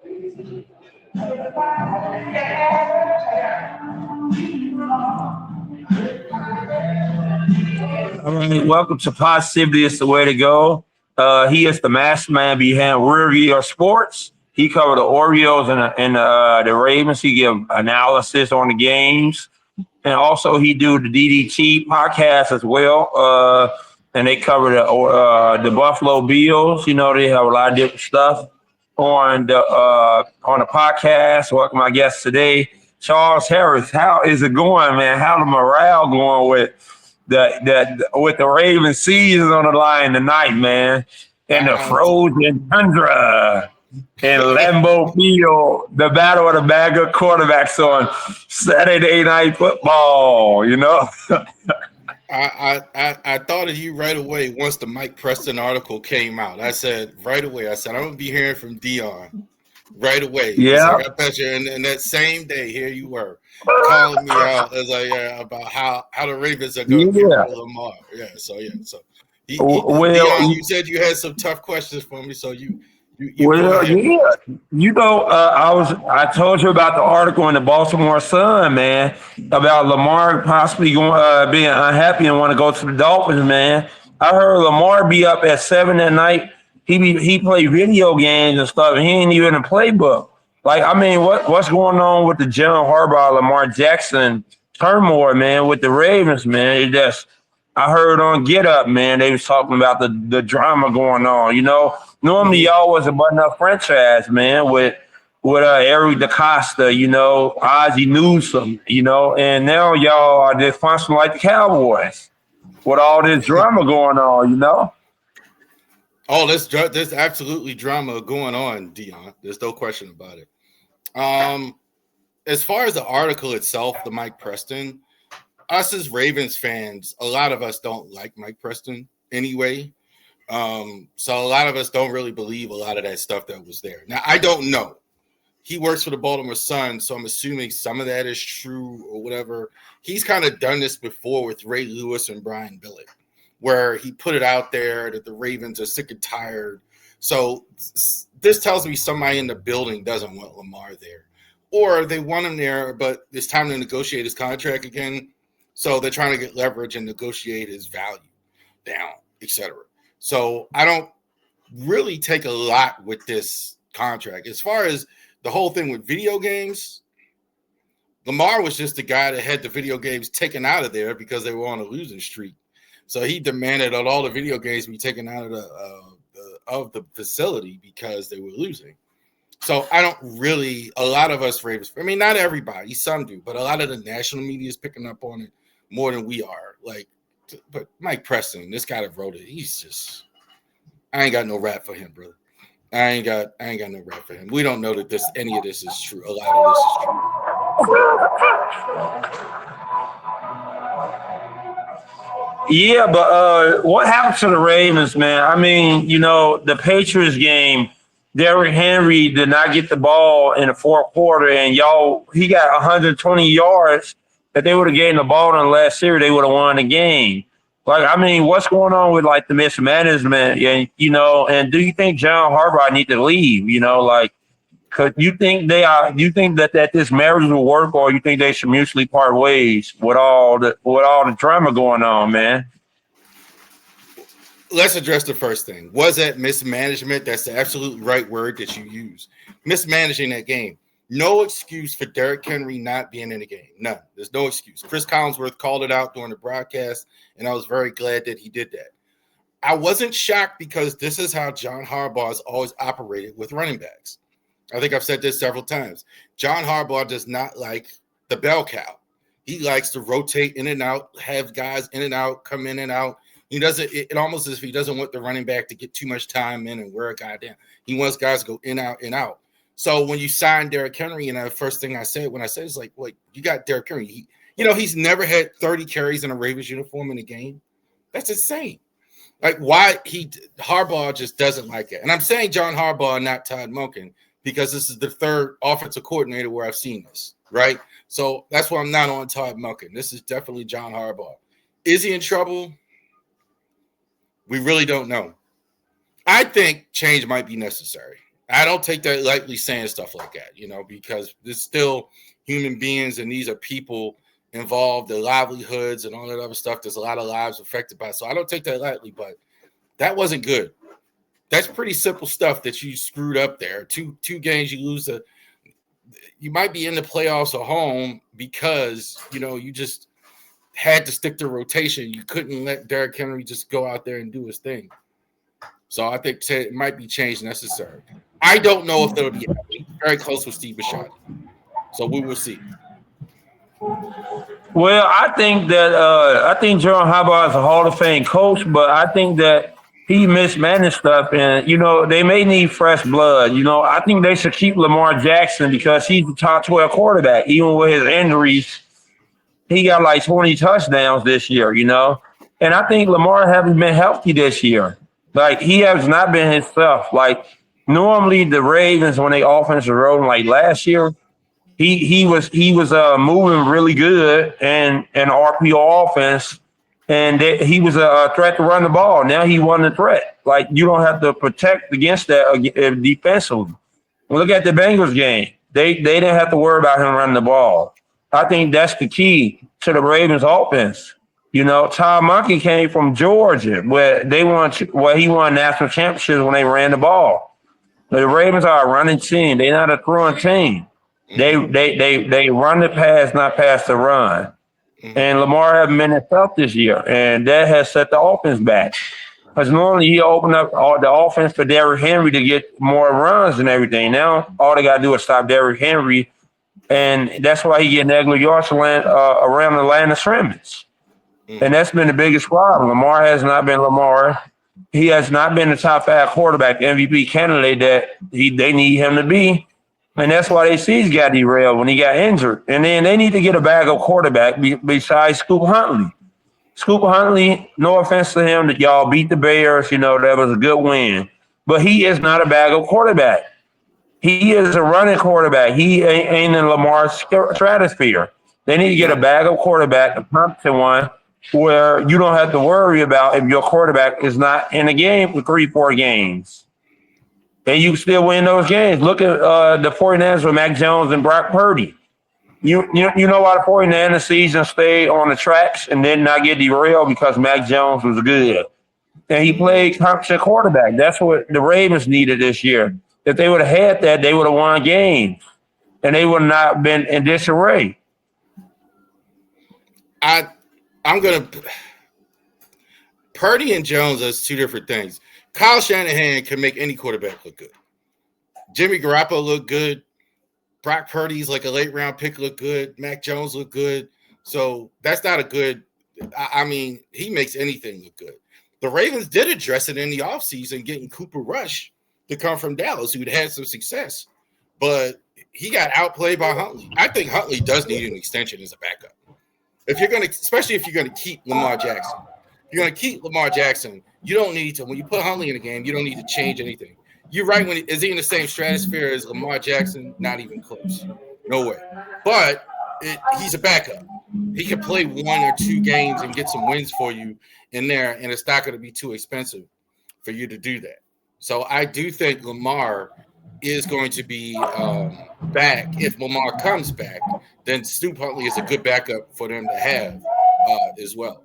All right, welcome to Positivity is the Way to Go. He is the mastermind behind Rear View Sports. He covered the Orioles and the Ravens. He give analysis on the games. And also he do the DDT podcast as well. And they cover the Buffalo Bills. You know, they have a lot of different stuff on the podcast. Welcome my guest today, Charles Harris. How is it going, man? How the morale going with the Ravens season on the line tonight, man? And the frozen tundra and Lambeau Field, the battle of the bag of quarterbacks on Saturday Night Football, you know? I thought of you right away once the Mike Preston article came out. I said right away, I'm going to be hearing from Dion right away. Yeah. Like, I bet you. And that same day, here you were calling me out as about how the Ravens are going to get Lamar. Yeah, so. Dion, you said you had some tough questions for me, so you you know, I told you about the article in the Baltimore Sun, man, about Lamar possibly being unhappy and want to go to the Dolphins, man. I heard Lamar be up at 7 at night. He play video games and stuff. And he ain't even in the playbook. Like, I mean, what's going on with the John Harbaugh, Lamar Jackson turmoil, man, with the Ravens, man? I heard on Get Up, man, they was talking about the drama going on, you know. Normally, y'all was a button-up franchise, man, with Eric DaCosta, you know, Ozzie Newsome, you know, and now y'all are just functioning like the Cowboys with all this drama going on, you know. Oh, there's absolutely drama going on, Dion. There's no question about it. As far as the article itself, the Mike Preston, us as Ravens fans, a lot of us don't like Mike Preston anyway. So a lot of us don't really believe a lot of that stuff that was there. Now, I don't know. He works for the Baltimore Sun, so I'm assuming some of that is true or whatever. He's kind of done this before with Ray Lewis and Brian Billick, where he put it out there that the Ravens are sick and tired. So this tells me somebody in the building doesn't want Lamar there. Or they want him there, but it's time to negotiate his contract again. So they're trying to get leverage and negotiate his value down, etc. So I don't really take a lot with this contract. As far as the whole thing with video games, Lamar was just the guy that had the video games taken out of there because they were on a losing streak. So he demanded that all the video games be taken out of the facility because they were losing. So I don't really, a lot of us Ravens, I mean, not everybody, some do, but a lot of the national media is picking up on it more than we are. Like, but Mike Preston, this guy that wrote it, he's just, I ain't got no rap for him, brother. I ain't got no rap for him. We don't know that any of this is true. A lot of this is true. Yeah, but what happened to the Ravens, man? I mean, you know, the Patriots game, Derrick Henry did not get the ball in the fourth quarter, and he got 120 yards. If they would have gained the ball in the last series, they would have won the game. Like, I mean, what's going on with like the mismanagement? And you know, and do you think John Harbaugh need to leave? You know, like, cause you think that this marriage will work, or you think they should mutually part ways with all the drama going on, man? Let's address the first thing. Was that mismanagement? That's the absolute right word that you use. Mismanaging that game. No excuse for Derrick Henry not being in the game. None. There's no excuse. Chris Collinsworth called it out during the broadcast, and I was very glad that he did that. I wasn't shocked because this is how John Harbaugh has always operated with running backs. I think I've said this several times. John Harbaugh does not like the bell cow. He likes to rotate in and out, have guys in and out, come in and out. He doesn't. It almost as if he doesn't want the running back to get too much time in and wear a guy down. He wants guys to go in, out, in, out. So when you sign Derrick Henry, and the first thing I said when I said it's like, wait, you got Derrick Henry. He's never had 30 carries in a Ravens uniform in a game. That's insane. Like, why Harbaugh just doesn't like it. And I'm saying John Harbaugh, not Todd Monken, because this is the third offensive coordinator where I've seen this, right? So that's why I'm not on Todd Monken. This is definitely John Harbaugh. Is he in trouble? We really don't know. I think change might be necessary. I don't take that lightly saying stuff like that, because there's still human beings and these are people involved, their livelihoods and all that other stuff. There's a lot of lives affected by it. So I don't take that lightly, but that wasn't good. That's pretty simple stuff that you screwed up there. Two games you lose. You might be in the playoffs at home because, you just had to stick to rotation. You couldn't let Derrick Henry just go out there and do his thing. So I think it might be change necessary. I don't know if it'll be very close with Steve Bisciotti. So we will see. Well, I think John Harbaugh is a Hall of Fame coach, but I think that he mismanaged stuff, and they may need fresh blood. I think they should keep Lamar Jackson because he's the top 12 quarterback. Even with his injuries, he got like 20 touchdowns this year. And I think Lamar hasn't been healthy this year. Like, he has not been himself. Like, normally the Ravens, when they offense were rolling, like last year, he was moving really good and RPO offense, and he was a threat to run the ball. Now he wasn't a threat. Like, you don't have to protect against that defensively. Look at the Bengals game. They didn't have to worry about him running the ball. I think that's the key to the Ravens offense. Tom Monkey came from Georgia, where he won national championships when they ran the ball. The Ravens are a running team. They're not a throwing team. They run the pass, not pass the run. And Lamar hasn't been himself this year, and that has set the offense back. Because normally he opened up all the offense for Derrick Henry to get more runs and everything. Now all they got to do is stop Derrick Henry, and that's why he getting ugly yards around the line of scrimmage. And that's been the biggest problem. Lamar has not been Lamar. He has not been the top 5 quarterback MVP candidate that they need him to be. And that's why they see he got derailed when he got injured. And then they need to get a backup quarterback besides Scoop Huntley. Scoop Huntley, no offense to him, that y'all beat the Bears, that was a good win. But he is not a backup quarterback. He is a running quarterback. He ain't in Lamar's stratosphere. They need to get a backup quarterback, a competent one, where you don't have to worry about if your quarterback is not in a game for 3-4 games. And you still win those games. Look at the 49ers with Mac Jones and Brock Purdy. You know why the 49ers season stayed on the tracks and did not get derailed? Because Mac Jones was good. And he played competent quarterback. That's what the Ravens needed this year. If they would have had that, they would have won games. And they would not have been in disarray. I'm going to – Purdy and Jones are 2 different things. Kyle Shanahan can make any quarterback look good. Jimmy Garoppolo look good. Brock Purdy's like a late-round pick look good. Mac Jones look good. So that's not a good – I mean, he makes anything look good. The Ravens did address it in the offseason, getting Cooper Rush to come from Dallas, who'd had some success. But he got outplayed by Huntley. I think Huntley does need an extension as a backup. If you're going to – especially if you're going to keep Lamar Jackson. If you're going to keep Lamar Jackson – you don't need to, when you put Huntley in the game, you don't need to change anything. You're right. Is he in the same stratosphere as Lamar Jackson? Not even close. No way. But he's a backup. He can play 1 or 2 games and get some wins for you in there, and it's not going to be too expensive for you to do that. So I do think Lamar is going to be back. If Lamar comes back, then Stu Huntley is a good backup for them to have as well.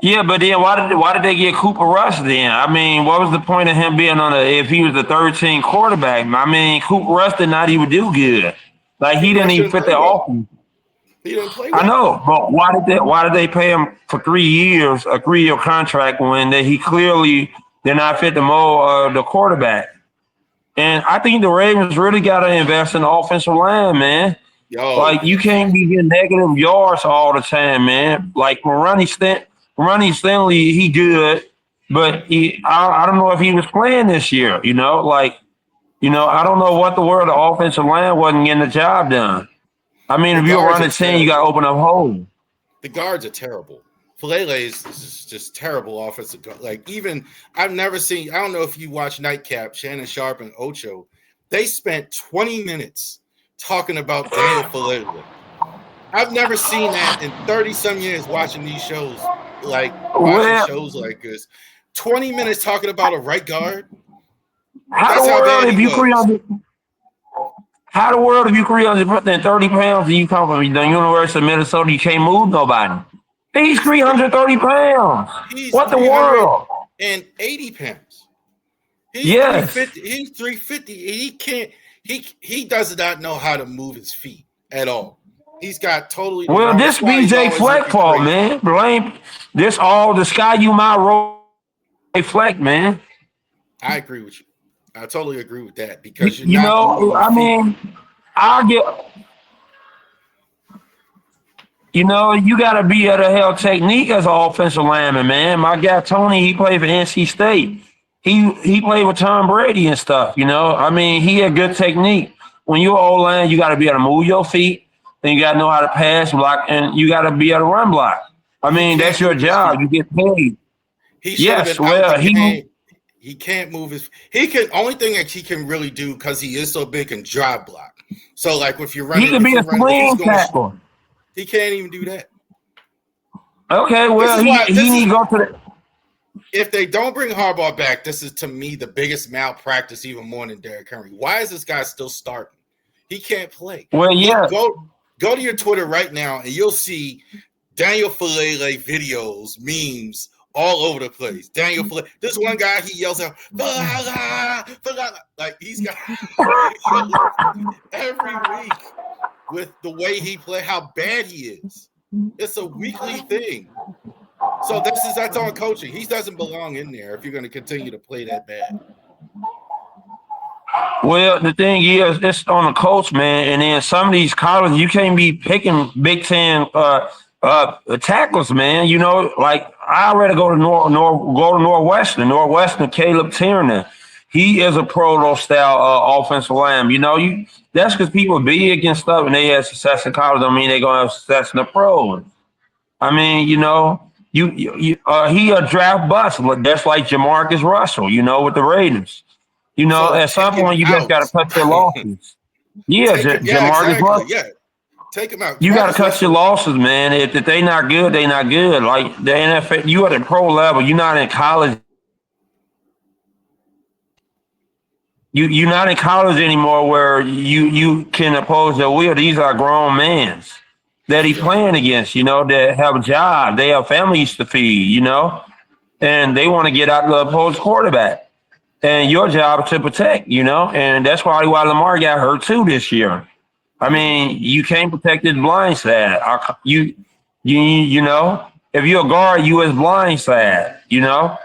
Yeah, but then why did they get Cooper Rush then? I mean, what was the point of him being if he was the 13 quarterback? I mean, Cooper Rush did not even do good. Like, he didn't even fit the offense. He didn't play well. I know, but why did they pay him for 3 years, a 3-year contract, when he clearly did not fit the mold of the quarterback? And I think the Ravens really got to invest in the offensive line, man. Like, you can't be getting negative yards all the time, man. Like, Ronnie Stanley, he good, but I don't know if he was playing this year, I don't know what the word, the offensive line wasn't getting the job done. I mean, if you're running 10, you got to open up holes. The guards are terrible. Filele is just terrible offensive guard. Like, even I've never seen, I don't know if you watch Nightcap, Shannon Sharp and Ocho, they spent 20 minutes talking about Daniel Filele. I've never seen that in 30-some years watching these shows. Like, watching shows like this. 20 minutes talking about a right guard. How That's the how world bad if he you was. 300? How the world if you 330 pounds and you come from the University of Minnesota, you can't move nobody? He's He's 330 pounds. he's What the world? 380 pounds. He's Yes. 350. He's 350. He can't. He does not know how to move his feet at all. He's got totally the Well, wrong. this That's why he's BJ always Fleck looking fault, crazy. man. Blame this all the sky you might roll Fleck, man. I agree with you. I totally agree with that because you're You not moving know, your I feet. mean, I'll get. You know, you got to be able to have technique as an offensive lineman, man. My guy Tony, he played for NC State. He played with Tom Brady and stuff. You know, I mean, he had good technique. When you're O line, you got to be able to move your feet, and you got to know how to pass block, and you got to be able to run block. I He mean, that's can't your move his job. feet. You get paid. He should have Yes, been out the well, game. He can't move his. He can only thing that he can really do because he is so big and drive block. So like if you're he running, could be a if he's swing going, tackle. he can't even do that. Okay, This well, is why. he This need is to go to the. if they don't bring Harbaugh back. This is to me the biggest malpractice, even more than Derrick Henry. Why is this guy still starting? He can't play. Well, yeah, Look, go to your Twitter right now, and you'll see Daniel Falele videos, memes all over the place. Daniel Falele. This one guy, he yells out, Falele, Falele. Like he's got every week with the way he play, how bad he is. It's a weekly thing. So that's on coaching. He doesn't belong in there if you're going to continue to play that bad. well, the thing is, it's on the coach, man. And then some of these colleges, you can't be picking Big Ten tackles, man. You know, like I rather go to Northwestern. Northwestern, Caleb Tiernan. He is a pro style offensive lineman. You know, that's because people big and stuff, and they had success in college. I mean, they're gonna have success in the pros. I mean, you know, he a draft bust. That's like Jamarcus Russell. You know, with the Raiders. You know, So at some take him point you just got to out. cut your losses. Yeah, Yeah, Jamarcus exactly. Russell. Yeah. Take him out. You got to Marcus cut your Russell. losses, man. If they not good, they not good. Like the NFL, you at the pro level. You're not in college. You're not in college anymore where you can oppose their will. These are grown men that he's Yeah. playing against. You know, that have a job. They have families to feed. You know, and they want to get out the opposed quarterback. And your job is to protect, you know, and that's probably why Lamar got hurt too this year. I mean, you can't protect his blind side. You know, if you're a guard, you his blind side, you know.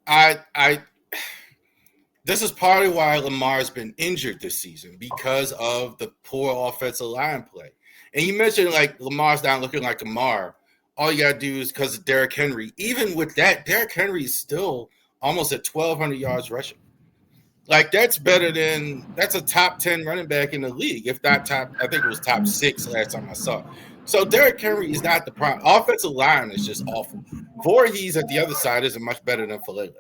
I this is partly why Lamar's been injured this season because of the poor offensive line play. And you mentioned like Lamar's not looking like Lamar. All you gotta do is because of Derrick Henry. Even with that, Derrick Henry is still almost at 1,200 yards rushing. Like that's a top 10 running back in the league, if not top. I think it was top 6 last time I saw. So Derrick Henry is not the problem. Offensive line is just awful. Voorhees at the other side isn't much better than Falele.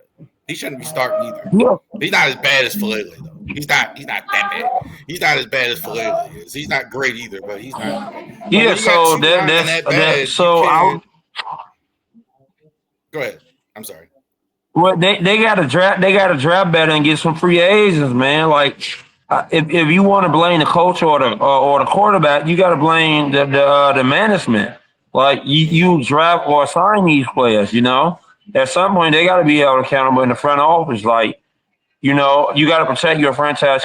He shouldn't be starting either. Yeah. He's not as bad as Falele though. He's not that bad. He's not as bad as Falele is. He's not great either, but he's not. But Yeah, when you got so two linemen that bad, you can't. Go ahead. I'm sorry. well, they got to draft better and get some free agents, man. Like if you want to blame the coach or the quarterback, you got to blame the management. Like you draft or sign these players, you know. At some point, they got to be held accountable in the front office. Like, you know, you got to protect your franchise.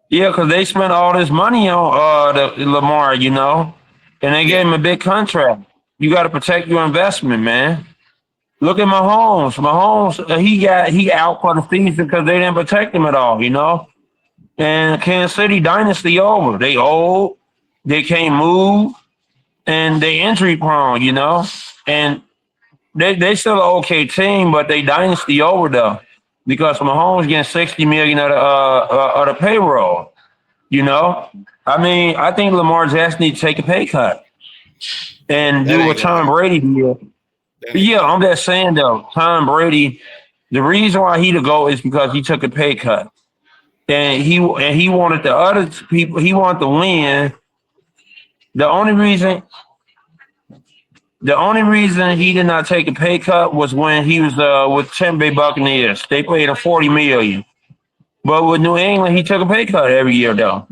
Yeah, because they spent all this money on the Lamar, you know, and they gave him a big contract. You got to protect your investment, man. Look at Mahomes. Mahomes, he out for the season because they didn't protect him at all, you know. And Kansas City dynasty over. They old, they can't move, and they injury prone, you know. And they still an okay team, but they dynasty over though because Mahomes getting 60 million of the payroll. You know, I mean, I think Lamar Jackson needs to take a pay cut and That do ain't what gonna Tom happen. Brady did. Yeah, I'm just saying though, Tom Brady, the reason why he to go is because he took a pay cut. And he wanted the other people, he wanted to win. The only reason the only reason he did not take a pay cut was when he was with Tampa Bay Buccaneers. They paid him $40 million. But with New England, he took a pay cut every year though.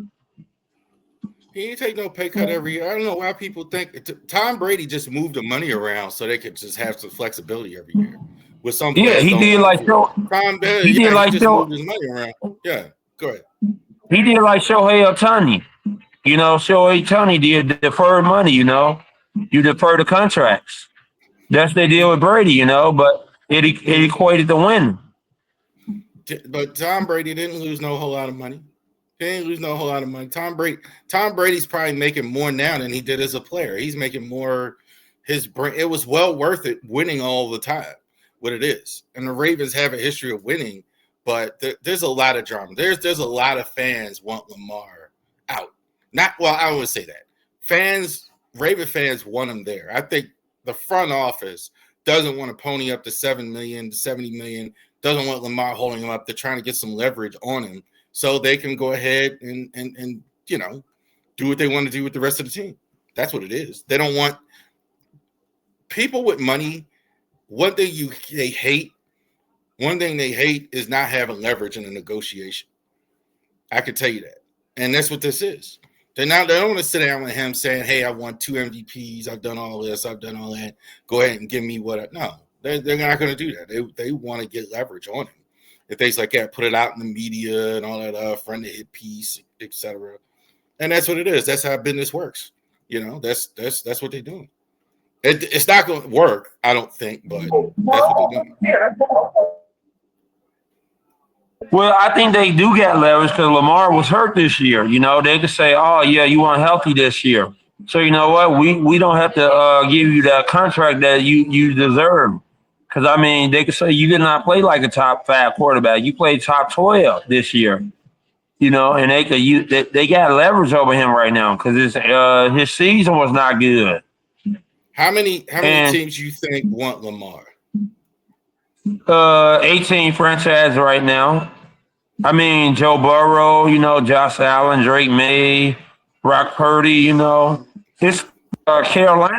He ain't take no pay cut every year. I don't know why people think Tom Brady just moved the money around so they could just have some flexibility every year. With some players, He did like he just moved his money around. Yeah, go ahead. He did like Shohei Ohtani. Shohei Ohtani did defer money. You defer the contracts. That's the deal with Brady. But it equated to win. But Tom Brady didn't lose no whole lot of money. He didn't lose no whole lot of money. Tom Brady's probably making more now than he did as a player. He's making more. It was well worth it winning all the time. What it is, and the Ravens have a history of winning, but there's a lot of drama. There's a lot of fans want Lamar out. I would say that Raven fans want him there. I think the front office doesn't want to pony up to $7 million, $70 million. Doesn't want Lamar holding him up. They're trying to get some leverage on him so they can go ahead and do what they want to do with the rest of the team. That's what it is. They don't want people with money. One thing they hate is not having leverage in a negotiation. I can tell you that. And that's what this is. They don't want to sit down with him saying, hey, I won 2 MVPs. I've done all this. I've done all that. Go ahead and give me what no. They're not going to do that. They want to get leverage on him. If they like, put it out in the media and all that, friend to hit piece, etc. And that's what it is. That's how business works. That's what they're doing. It's not going to work, I don't think, but that's what they're doing. Well, I think they do get leverage because Lamar was hurt this year. They could say, "Oh, yeah, you weren't healthy this year, so you know what? We don't have to give you that contract that you deserve." Because they could say you did not play like a top 5 quarterback. You played top 12 this year. And they got leverage over him right now because his season was not good. How many teams you think want Lamar? 18 franchise right now. Joe Burrow, Josh Allen, Drake May, Brock Purdy, It's Carolina.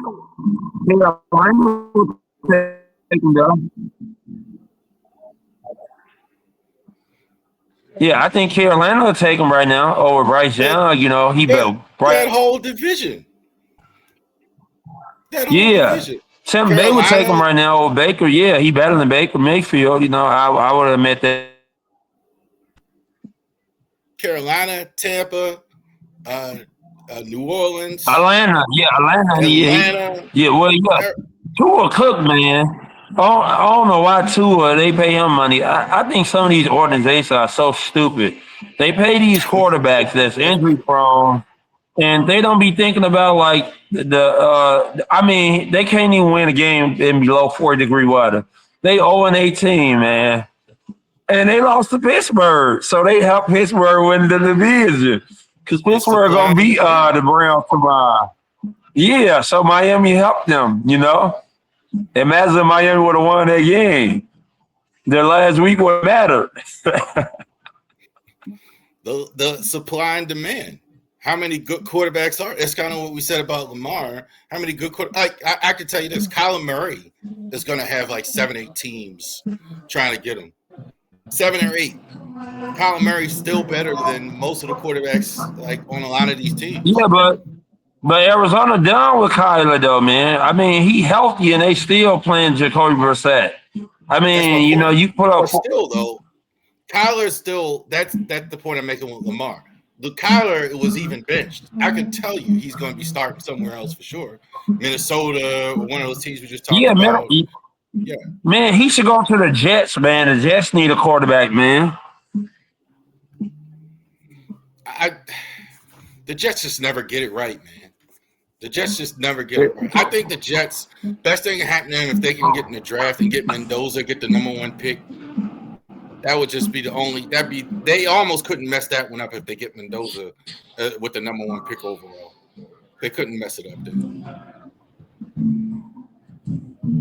Yeah, I think Carolina will take him right now over Bryce Young. He built that whole division. Division. They would take him right now over Baker. Yeah, he better than Baker Mayfield. I would admit that. Carolina, Tampa, New Orleans, Atlanta. Yeah. Well, Tua Cook, man. I don't know why Tua they pay him money. I think some of these organizations are so stupid. They pay these quarterbacks that's injury prone, and they don't be thinking about like they can't even win a game in below 40-degree weather. They 0-18, man. And they lost to Pittsburgh. So they helped Pittsburgh win the division. Because Pittsburgh going to beat the Browns tomorrow. Yeah, so Miami helped them, Imagine if Miami would have won that game. Their last week would have mattered. The supply and demand. How many good quarterbacks are? That's kind of what we said about Lamar. How many good quarterbacks? I can tell you this. Kyler Murray is going to have like 7-8 teams trying to get him. 7 or 8. Kyler Murray's still better than most of the quarterbacks like on a lot of these teams. Yeah, but Arizona done with Kyler though, man. He healthy and they still playing Jacoby Brissett. You put up still though. Kyler's still that's the point I'm making with Lamar. The Kyler was even benched. I can tell you he's going to be starting somewhere else for sure. Minnesota or one of those teams we just talked about. Yeah, man, he should go to the Jets, man. The Jets need a quarterback, man. The Jets just never get it right, man. The Jets just never get it right. I think the Jets, best thing happening if they can get in the draft and get Mendoza, get the number 1 pick. That would just be the only. They almost couldn't mess that one up if they get Mendoza with the number 1 pick overall. They couldn't mess it up there.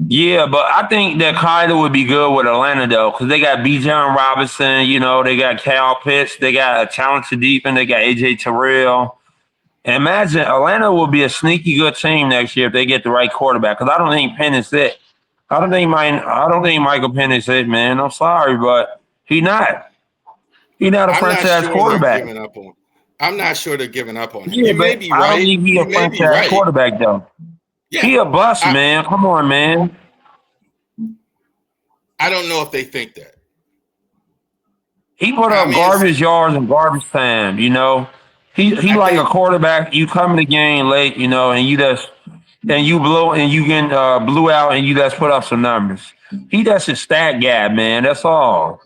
Yeah, but I think that Kyler would be good with Atlanta though, because they got Bijan Robinson. You know, they got Cal Pitts. They got a talented defense. They got AJ Terrell. And imagine Atlanta will be a sneaky good team next year if they get the right quarterback. Because I don't think Penix it. I don't think Michael Penix it, man. I'm sorry, but he not. He not a I'm not franchise sure they're quarterback. giving up on. I'm not sure they're giving up on him. Yeah, You may but be I don't right. think he a You may be franchise right. quarterback though. Yeah, He a bust, I, man. Come on, man. I don't know if they think that. He put I up mean, garbage yards and garbage time. You know, he I like a think quarterback. You come in the game late, you know, and you blow and you get blew out and you just put up some numbers. He just a stat guy, man. That's all.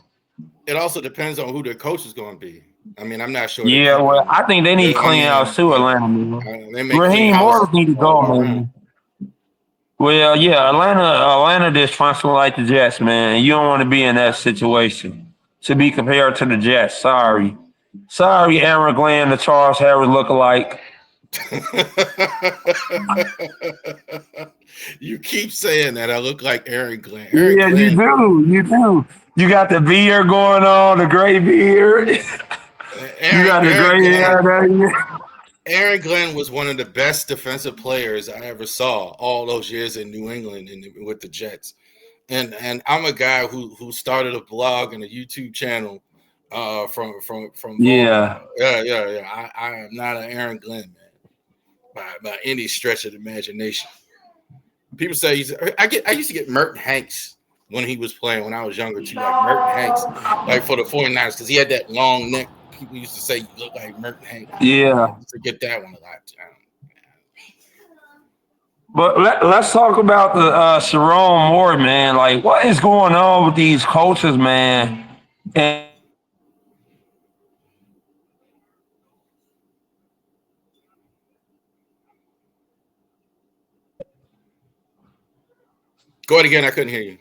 it also depends on who their coach is going to be. I mean, I'm not sure they're Yeah, well, keeping. I think they need I clean house mean, too, Atlanta. Man. they may clean Raheem house Morris need to all go, the way around. man. Well, yeah, Atlanta just functional like the Jets, man. You don't want to be in that situation to be compared to the Jets. Sorry, Aaron Glenn, the Charles Harris lookalike. You keep saying that I look like Aaron Glenn. Aaron Yeah, you Glenn, do. You do. You got the beard going on, the gray beard. You got the Aaron gray hair. Glenn, There. Aaron Glenn was one of the best defensive players I ever saw all those years in New England with the Jets. And I'm a guy who started a blog and a YouTube channel from Baltimore. Yeah. Yeah. I am not an Aaron Glenn man by any stretch of the imagination. People say I used to get Merton Hanks when he was playing when I was younger too, like Merton Hanks, like for the 49ers, because he had that long neck. People used to say you look like Merton Hanks. Yeah. I used to get that one a lot. But let's talk about the Sharon Moore, man. Like, what is going on with these coaches, man? And Go ahead again. I couldn't hear you.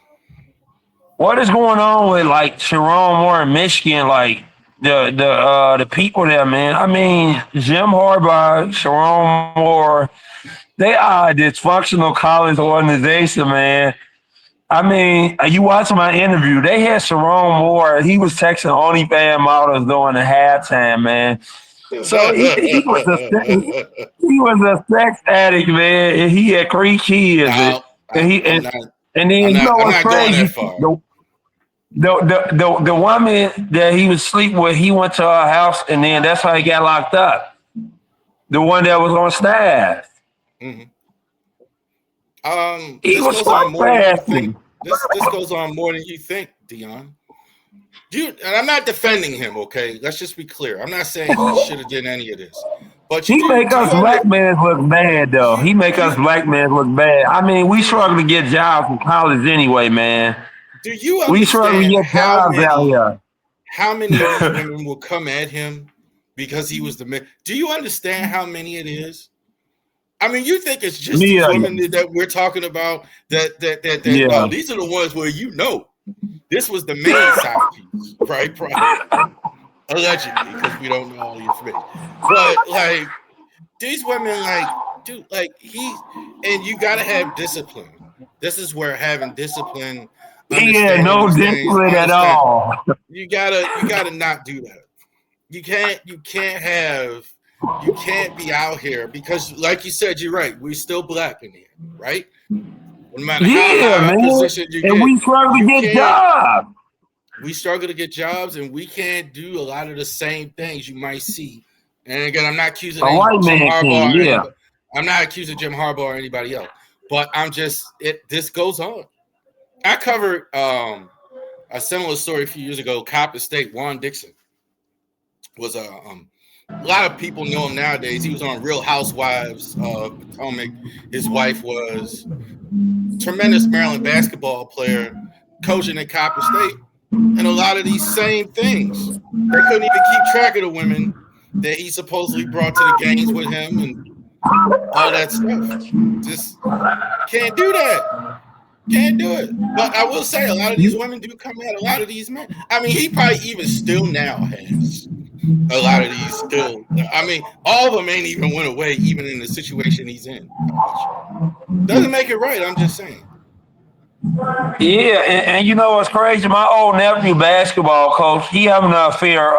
what is going on with like Sharon Moore in Michigan? Like the people there, man. I mean, Jim Harbaugh, Sharon Moore, they are a dysfunctional college organization, man. I mean, you watching my interview, they had Sharon Moore. He was texting OnlyFans models during the halftime, man. So he was a sex addict, man, and he had 3 kids, No, and he I'm not. and then I'm you know not. I'm what's not going that crazy? far. The woman that he was sleeping with, he went to her house, and then that's how he got locked up. The one that was on staff. Mm-hmm. He This was goes on fuck more than you fasting. think. This goes on more than you think, Dion. And I'm not defending him. Okay, let's just be clear. I'm not saying he should have done any of this, but He make us black men look bad, though. He make us black men look bad. I mean, we struggle to get jobs in college anyway, man. do you We struggle to understand get jobs out here. how many of these women will come at him because he was the man? Do you understand how many it is? I mean, you think it's just these women that we're talking about that no, these are the ones where this was the main side piece, right? Allegedly, because we don't know all the information. But like these women, and you gotta have discipline. This is where having discipline, No discipline at all. You gotta not do that. You can't be out here because, like you said, you're right. We're still black in here, right? No matter how high position you get, we struggle to get jobs. We struggle to get jobs, and we can't do a lot of the same things you might see. And again, I'm not accusing Jim Harbaugh. I'm not accusing Jim Harbaugh or anybody else, but this goes on. I covered a similar story a few years ago. Coppin State, Juan Dixon was a lot of people know him nowadays. He was on Real Housewives of Potomac. His wife was a tremendous Maryland basketball player, coaching at Coppin State. And a lot of these same things. They couldn't even keep track of the women that he supposedly brought to the games with him and all that stuff. Just can't do that. Can't do it. But I will say a lot of these women do come at a lot of these men. I mean, he probably even still now has a lot of these still. I mean, all of them ain't even went away, even in the situation he's in. Doesn't make it right. I'm just saying. Yeah, and you know what's crazy? My old nephew basketball coach, he having an affair.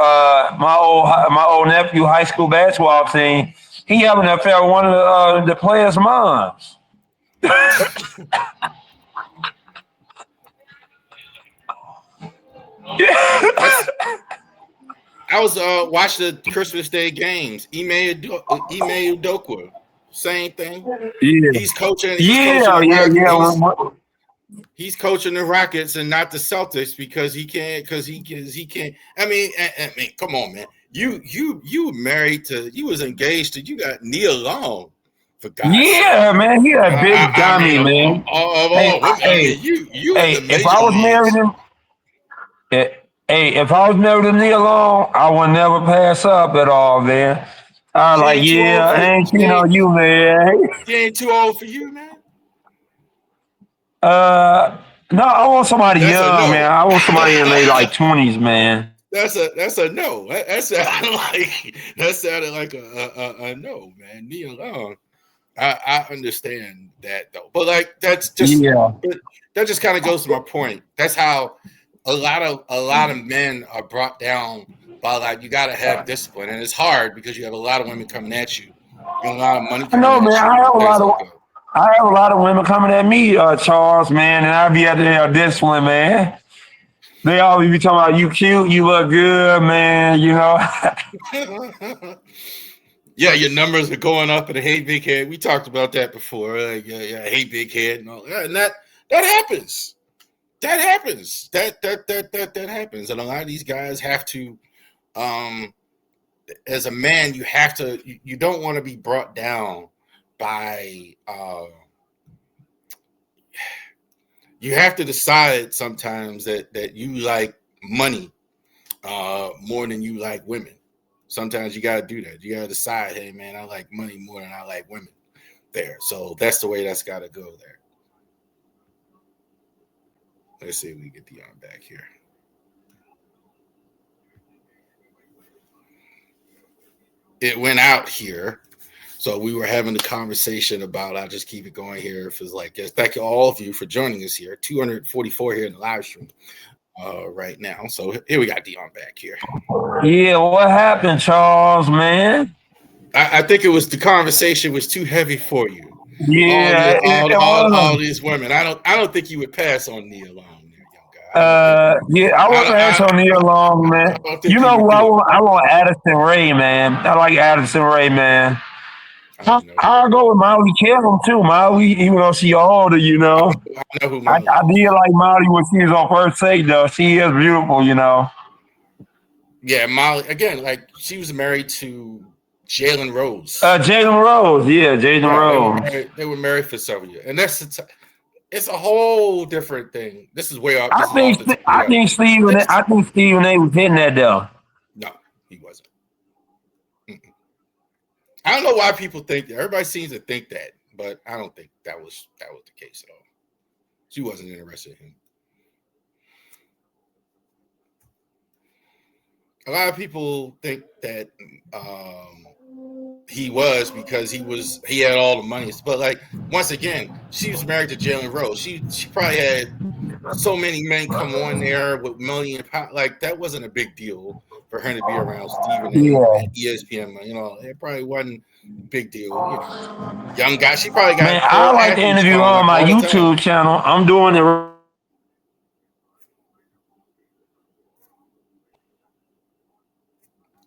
My old nephew high school basketball team, he having an affair with one of the players' moms. That's I was watching the Christmas Day games. Ime Udokwa, same thing. Yeah, He's coaching. He's coaching yeah, the yeah, yeah. he's coaching the Rockets and not the Celtics because he can't. Because he can't. I mean, come on, man. You were married to. You was engaged to. You got Nia Long, for God's sake. Yeah, man, he a big I dummy, mean, of man. all Hey, women. I hey, mean, you in hey, the if major I was married leagues. to, if I was married to Neil Long, I would never pass up at all, man. I was She like, ain't too yeah, old I for. ain't cheating on you, man. She ain't too old for you, man. Uh, no, I want somebody That's a young, no. man. I want somebody in their like 20s, man. That's a no. That sounded like a no, man. Nia Long. I understand that though, but like Yeah. that just kind of goes to my point. That's how a lot of men are brought down by, like, you got to have discipline, and it's hard because you have a lot of women coming at you and a lot of money I coming know, man. at you and things like that. I have a lot of women coming at me, Charles, man, and I be at their discipline, man. They always be talking about you cute, you look good, man. You know. Yeah, your numbers are going up and hey big head. We talked about that before. Yeah, hey big head and all that. And that happens. That happens. That happens. And a lot of these guys have to, um, as a man, you have to. You don't want to be brought down by. You have to decide sometimes that you like money more than you like women. Sometimes you got to do that. You got to decide, hey, man, I like money more than I like women there. So that's the way that's got to go there. Let's see if we get Dion back here. It went out here. So we were having a conversation about, I'll just keep it going here. If it's like, yes, thank you all of you for joining us here. 244 here in the live stream right now. So here we got Dion back here. Yeah, what happened, Charles, man? I think it was the conversation was too heavy for you. Yeah, it All was. these women. I don't think you would pass on Nia Long there, young guy. Yeah, I want to ask on Neil Long, man. I don't You think you know would who I do it. want? I want Addison Ray, man. I like Addison Ray, man. I don't even know who I'll that is. go with Molly Killam too. Molly, even though she older, you know. I know who Molly I is. did like Molly when she was on first take, though. She is beautiful, you know. Yeah, Molly, again, like, she was married to Jalen Rose. Jalen Rose, yeah, Jalen Yeah, Rose. they were married for several years, and it's a whole different thing. This is way off. I This is off think the top. I think Stephen This, I think Stephen A was hitting that though. no, he wasn't. Mm-mm. I don't know why people think that. Everybody seems to think that, but I don't think that was the case at all. She wasn't interested in him. A lot of people think that he was because he had all the money. But, like, once again, she was married to Jalen Rose. She probably had so many men come on there with £1,000,000. Like, that wasn't a big deal for her to be around Stephen A. Yeah. and ESPN. You know, it probably wasn't a big deal. You know, young guy. She probably Man, got I pro like to athletes interview her calling on her my all the time. YouTube channel. I'm doing it.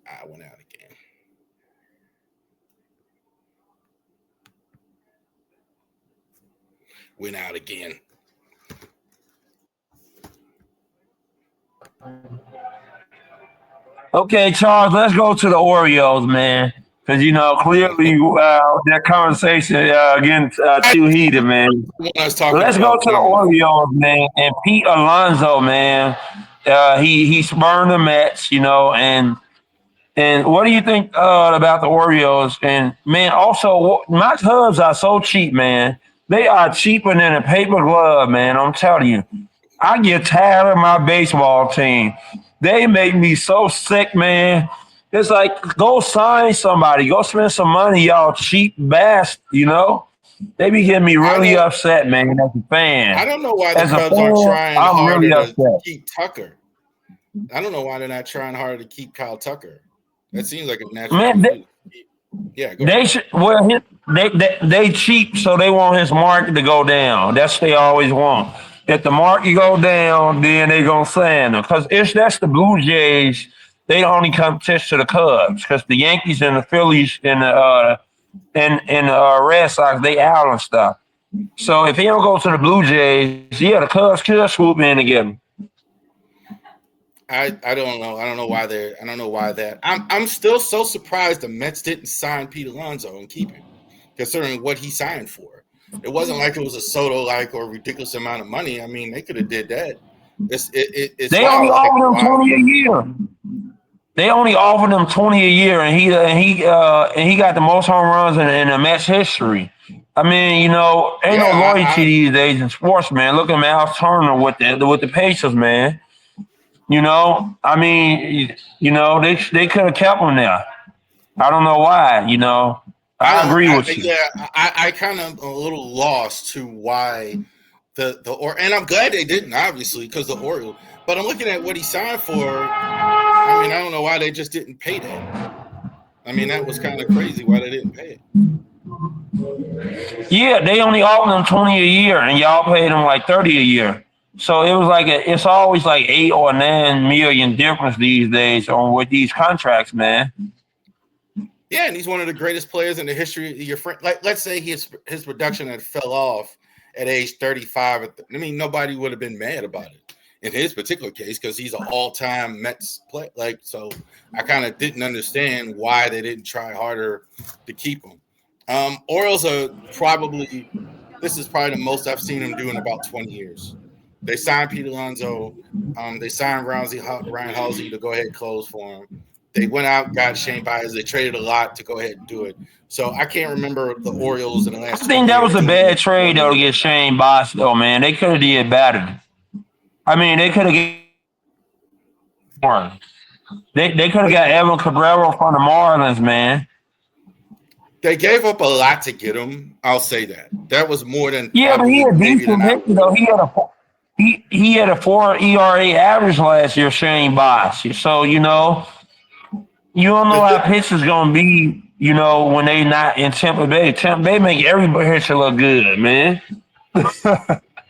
I went out again. Went out again. Okay, Charles, let's go to the Orioles, man. Because, you know, clearly that conversation getting too heated, man. What I was talking Let's go about to the women. Orioles, man. And Pete Alonso, man. He spurned the Mets, you know, and what do you think about the Orioles? And, man, also, my Cubs are so cheap, man. They are cheaper than a paper glove, man. I'm telling you. I get tired of my baseball team. They make me so sick, man. It's like, go sign somebody. Go spend some money, y'all cheap bastard, you know? They be getting me I really don't upset, man, as a fan. I don't know why the As a Cubs aren't fan, trying I'm harder really to upset. keep Tucker. I don't know why they're not trying harder to keep Kyle Tucker. That seems like a natural Man, thing to do. Yeah, go ahead. they should. Well, they cheap, so they want his market to go down. That's what they always want. If the market go down, then they gonna sign him. Because if that's the Blue Jays, they the only competition to the Cubs. Because the Yankees and the Phillies and the Red Sox, they out and stuff. So if he don't go to the Blue Jays, yeah, the Cubs could swoop in and get him. I don't know. I don't know why that. I'm still so surprised the Mets didn't sign Pete Alonso and keep him, considering what he signed for. It wasn't like it was a Soto-like or ridiculous amount of money. I mean, they could have did that. It's They only wild. Like, offered him wow. 20 a year. They only offered him 20 a year, and he got the most home runs in the Mets history. I mean, ain't no Yeah, loyalty these days in sports, man. Look at Mal Turner with the Pacers, man. I mean, they could have kept him there. I don't know why. I I don't. agree with you. Yeah, I kind of a little lost to why and I'm glad they didn't, obviously, because the Orioles. But I'm looking at what he signed for. I mean, I don't know why they just didn't pay that. I mean, that was kind of crazy why they didn't pay it. Yeah, they only offered him 20 a year, and y'all paid him like 30 a year. So it was like it's always like 8 or 9 million difference these days on with these contracts, man. Yeah, and he's one of the greatest players in the history of your friend. Like, let's say his production had fell off at age 35. I mean, nobody would have been mad about it in his particular case because he's an all-time Mets player. Like, so I kind of didn't understand why they didn't try harder to keep him. Orioles are probably this is probably the most I've seen them do in about 20 years. They signed Pete Alonso. They signed Ryan Halsey to go ahead and close for him. They went out, got Shane Byers. They traded a lot to go ahead and do it. So I can't remember the Orioles in the last I 20 think that years was a doing bad anything trade though to get Shane Boss though, man. They could have did better. I mean, they could have get more. They could have got Evan Cabrera from the Marlins, man. They gave up a lot to get him. I'll say that. That was more than Yeah, but he probably a maybe than decent I hitter though. would. He had a 4 ERA average last year, Shane Boss. So you don't know how pitchers gonna be. When they not in Tampa Bay. Tampa Bay make every pitcher look good, man.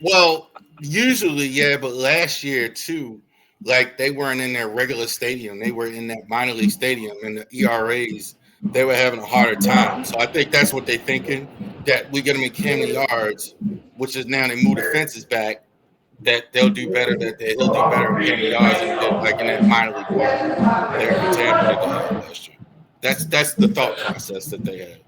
Well, usually, yeah, but last year too, like they weren't in their regular stadium. They were in that minor league stadium, and the ERAs they were having a harder time. So I think that's what they're thinking, that we're gonna make him the yards, which is now they move the fences back. That they'll do better. He'll do better in Camden Yards than he did like in that minor league park there in Tampa that they had last year. That's the thought process that they had.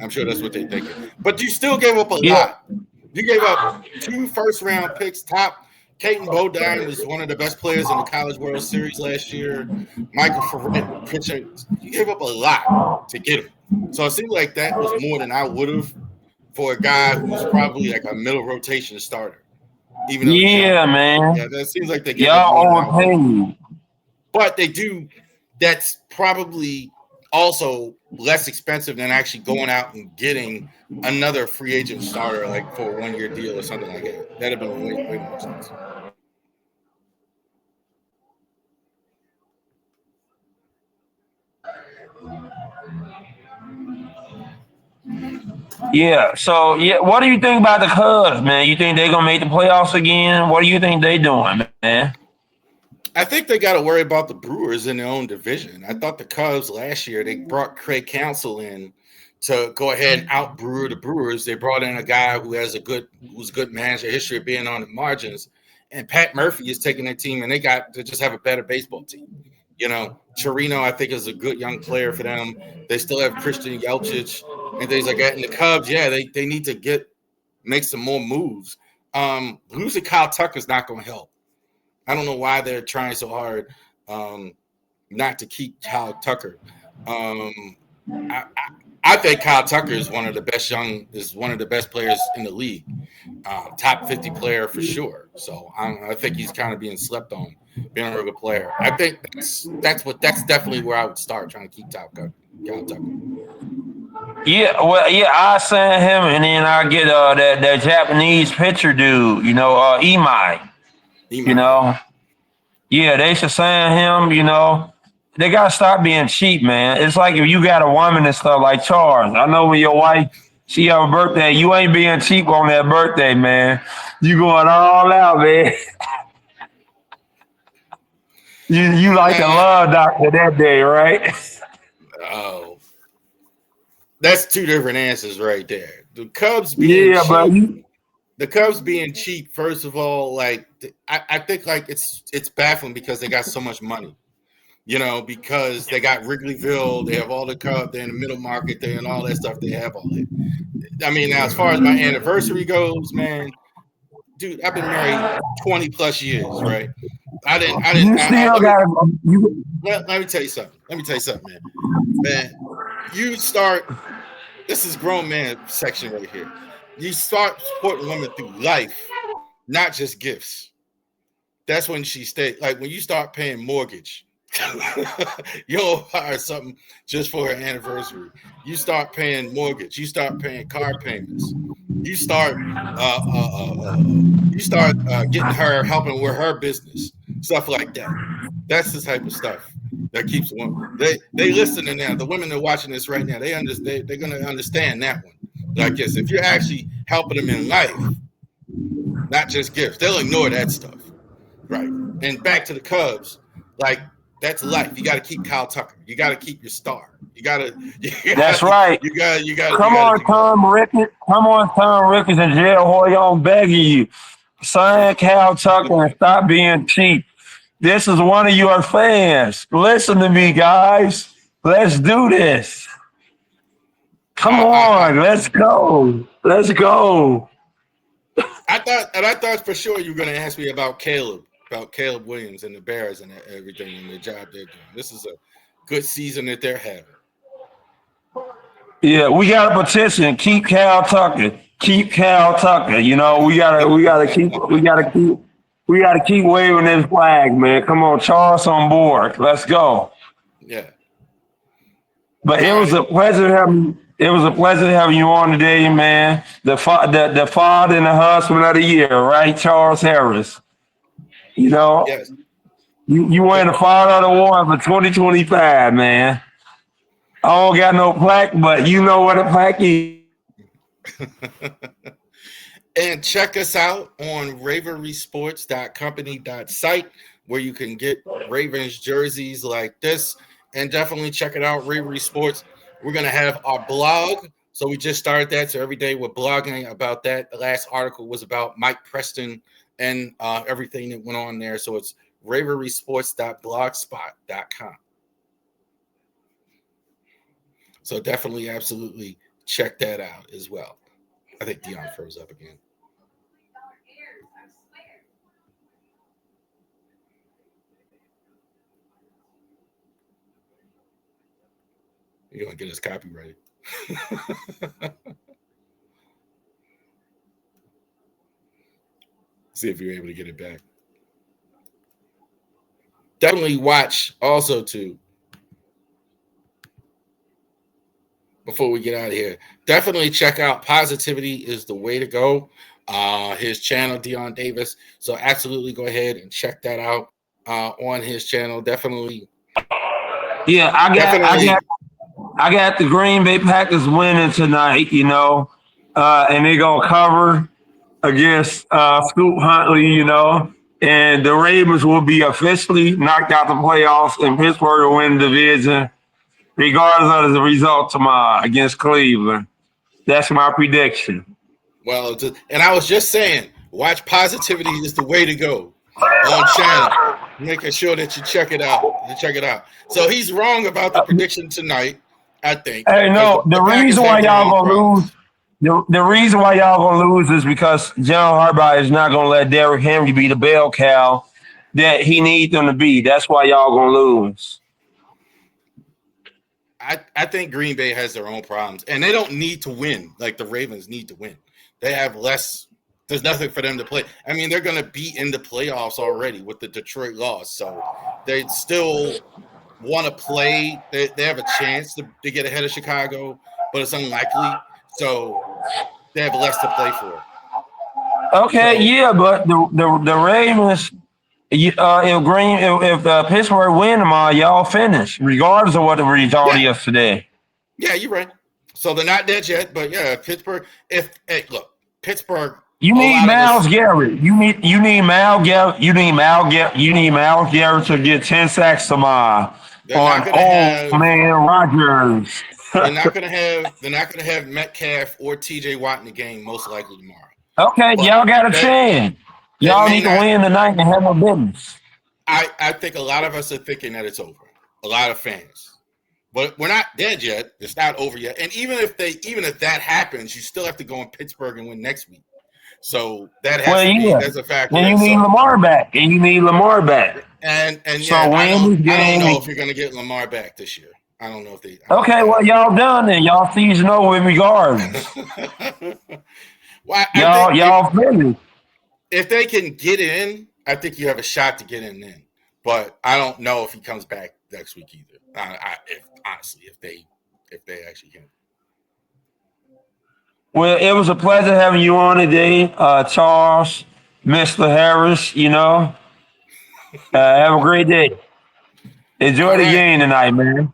I'm sure that's what they're thinking. But you still gave up a Yeah, lot. You gave up 2 first-round picks. Caden Bodine was one of the best players in the College World Series last year. Michael Ferret pitcher. You gave up a lot to get him. So it seemed like that was more than I would have for a guy who's probably like a middle rotation starter, even though he's young. yeah, man. Yeah, that seems like they gave up more than I Y'all would have. overpaid. But they do. That's probably also less expensive than actually going out and getting another free agent starter, like for a 1-year deal or something like that. That'd have been way more sense. Yeah. So yeah, what do you think about the Cubs, man? You think they're gonna make the playoffs again? What do you think they doing, man? I think they got to worry about the Brewers in their own division. I thought the Cubs last year, they brought Craig Counsell in to go ahead and out-brewer the Brewers. They brought in a guy who's a good manager, history of being on the margins. And Pat Murphy is taking their team, and they got to just have a better baseball team. Chirino, I think, is a good young player for them. They still have Christian Yelich and things like that. And the Cubs, yeah, they need to make some more moves. Losing Kyle Tucker is not going to help. I don't know why they're trying so hard not to keep Kyle Tucker. I think Kyle Tucker is one of the best players in the league, top 50 player for sure. So I think he's kind of being slept on, being a real good player. I think that's definitely where I would start trying to keep Kyle Tucker. Yeah, well, yeah, I send him, and then I get that Japanese pitcher dude, Imai. You Emi. know, yeah, they should send him. They gotta stop being cheap, man. It's like if you got a woman and stuff like Charles. I know when your wife she have a birthday, you ain't being cheap on that birthday, man. You going all out, man. You like a Man, love doctor that day, right? oh, that's two different answers right there. The Cubs being Yeah, but cheap. The Cubs being cheap, first of all, like I think like it's baffling because they got so much money. Because they got Wrigleyville, they have all the Cubs, they're in the middle market, they and all that stuff. They have all that. I mean, now as far as my anniversary goes, man, dude, I've been married 20 plus years, right? you still got you. Let me tell you something. Man. Man, you start. This is grown man section right here. You start supporting women through life, not just gifts. That's when she stayed. Like when you start paying mortgage, you don't hire something just for her anniversary. You start paying mortgage. You start paying car payments. You start getting her helping with her business, stuff like that. That's the type of stuff that keeps them. They listening now. The women that are watching this right now, they understand. They're gonna understand that one. Like this, if you're actually helping them in life, not just gifts, they'll ignore that stuff. Right. And back to the Cubs, like that's life. You got to keep Kyle Tucker. You got to keep your star. You got to. That's right. You got. Come on, Tom Ricketts. Come on, Tom Ricketts and Jed Hoyer. I'm begging you. Sign Cal Tucker and stop being cheap. This is one of your fans. Listen to me, guys. Let's do this. Come on, let's go. Let's go. I thought for sure you were going to ask me about Caleb Williams and the Bears and everything and the job they're doing. This is a good season that they're having. Yeah, we got a petition. Keep Cal Tucker. Keep Cal Tucker. We gotta keep waving this flag, man. Come on, Charles on board. Let's go. Yeah. But it was a pleasure having you on today, man. The father and the husband of the year, right? Charles Harris. Yes. You win the father of the award for 2025, man. I don't got no plaque, but you know what a plaque is. And check us out on raverysports.company.site where you can get Ravens jerseys like this. And definitely check it out, Ravery Sports. We're going to have our blog. So we just started that. So every day we're blogging about that. The last article was about Mike Preston and everything that went on there. So it's raverysports.blogspot.com. So definitely, absolutely check that out as well. I think Dion froze up again. You're going to get us copyrighted. See if you're able to get it back. Definitely watch also too. Before we get out of here, definitely check out Positivity is the Way to Go. His channel, Dion Davis. So absolutely go ahead and check that out on his channel. Definitely. Yeah, I got the Green Bay Packers winning tonight, and they're gonna cover against Scoop Huntley, and the Ravens will be officially knocked out the playoffs, and Pittsburgh will win the division, regardless of the result tomorrow against Cleveland. That's my prediction. Well, and I was just saying, watch Positivity is the Way to Go on channel. Making sure that you check it out. So he's wrong about the prediction tonight, I think. Hey, no, the reason why y'all gonna lose. The reason why y'all gonna lose is because John Harbaugh is not gonna let Derrick Henry be the bell cow that he needs them to be. That's why y'all gonna lose. I think Green Bay has their own problems, and they don't need to win like the Ravens need to win. They have less. There's nothing for them to play. I mean, they're going to be in the playoffs already with the Detroit loss, so they still want to play. They have a chance to get ahead of Chicago, but it's unlikely. So they have less to play for. Okay, yeah, but the Ravens, if Pittsburgh win tomorrow, y'all finish, regardless of what the result is today. Yeah, you're right. So they're not dead yet, but yeah, Pittsburgh. Look, Pittsburgh. You need Myles Garrett. You need Myles Garrett. You need Myles Garrett to get 10 sacks tomorrow on man Rodgers. They're not gonna have Metcalf or TJ Watt in the game, most likely tomorrow. Okay, but y'all got a chance. Y'all need to win tonight and have no business. I think a lot of us are thinking that it's over. A lot of fans. But we're not dead yet. It's not over yet. And even if that happens, you still have to go in Pittsburgh and win next week. So that has to be as a factor. And you need Lamar back. And so I don't know if you're gonna get Lamar back this year. I don't know if they well, y'all done then. Y'all season over in regards. Y'all finished. If they can get in, I think you have a shot to get in then. But I don't know if he comes back next week either. If they actually can. Well, it was a pleasure having you on today, Charles, Mr. Harris. Have a great day. Enjoy the game tonight, man.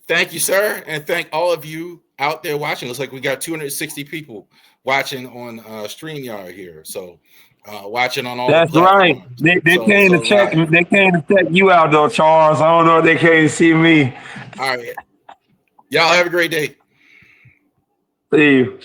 Thank you, sir, and thank all of you out there watching. Looks like we got 260 people watching on StreamYard here. So watching on all. That's the right. They came to check. They came to check you out, though, Charles. I don't know if they came to see me. All right, y'all have a great day. See you.